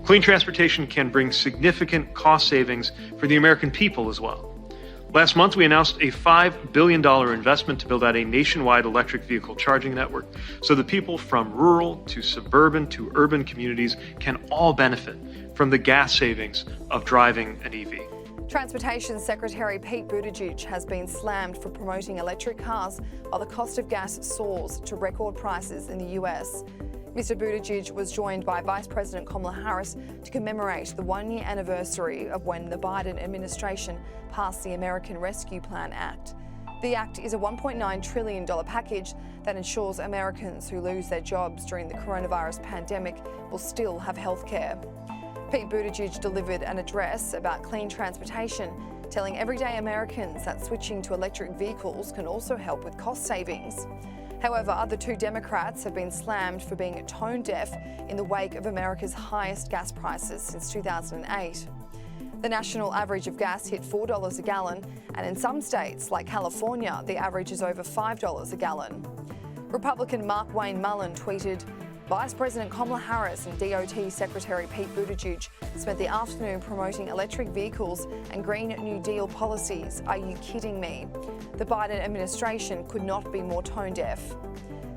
Clean transportation can bring significant cost savings for the American people as well. Last month, we announced a $5 billion investment to build out a nationwide electric vehicle charging network so that people from rural to suburban to urban communities can all benefit from the gas savings of driving an EV. Transportation Secretary Pete Buttigieg has been slammed for promoting electric cars while the cost of gas soars to record prices in the US. Mr. Buttigieg was joined by Vice President Kamala Harris to commemorate the one-year anniversary of when the Biden administration passed the American Rescue Plan Act. The act is a $1.9 trillion package that ensures Americans who lose their jobs during the coronavirus pandemic will still have health care. Pete Buttigieg delivered an address about clean transportation, telling everyday Americans that switching to electric vehicles can also help with cost savings. However, the two Democrats have been slammed for being tone deaf in the wake of America's highest gas prices since 2008. The national average of gas hit $4 a gallon, and in some states, like California, the average is over $5 a gallon. Republican Markwayne Mullin tweeted, Vice President Kamala Harris and DOT Secretary Pete Buttigieg spent the afternoon promoting electric vehicles and Green New Deal policies. Are you kidding me? The Biden administration could not be more tone deaf.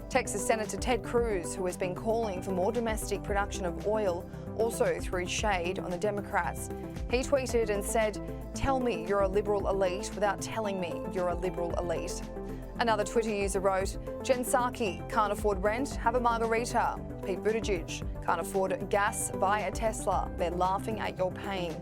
Texas Senator Ted Cruz, who has been calling for more domestic production of oil, also threw shade on the Democrats. He tweeted and said, "Tell me you're a liberal elite without telling me you're a liberal elite." Another Twitter user wrote, Jen Psaki, can't afford rent, have a margarita. Pete Buttigieg, can't afford gas, buy a Tesla. They're laughing at your pain.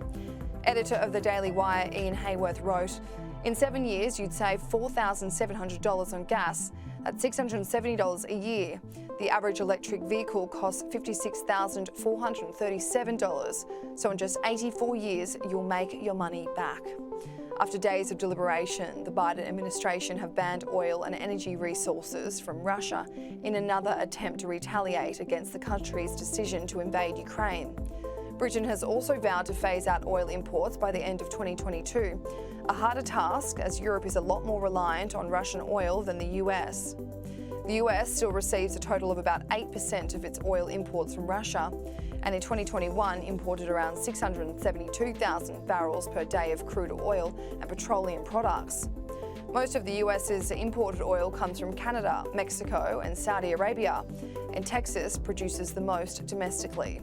Editor of the Daily Wire, Ian Hayworth, wrote, in 7 years, you'd save $4,700 on gas. That's $670 a year. The average electric vehicle costs $56,437. So in just 84 years, you'll make your money back. After days of deliberation, the Biden administration have banned oil and energy resources from Russia in another attempt to retaliate against the country's decision to invade Ukraine. Britain has also vowed to phase out oil imports by the end of 2022, a harder task as Europe is a lot more reliant on Russian oil than the US. The US still receives a total of about 8% of its oil imports from Russia, and in 2021 imported around 672,000 barrels per day of crude oil and petroleum products. Most of the US's imported oil comes from Canada, Mexico and Saudi Arabia, and Texas produces the most domestically.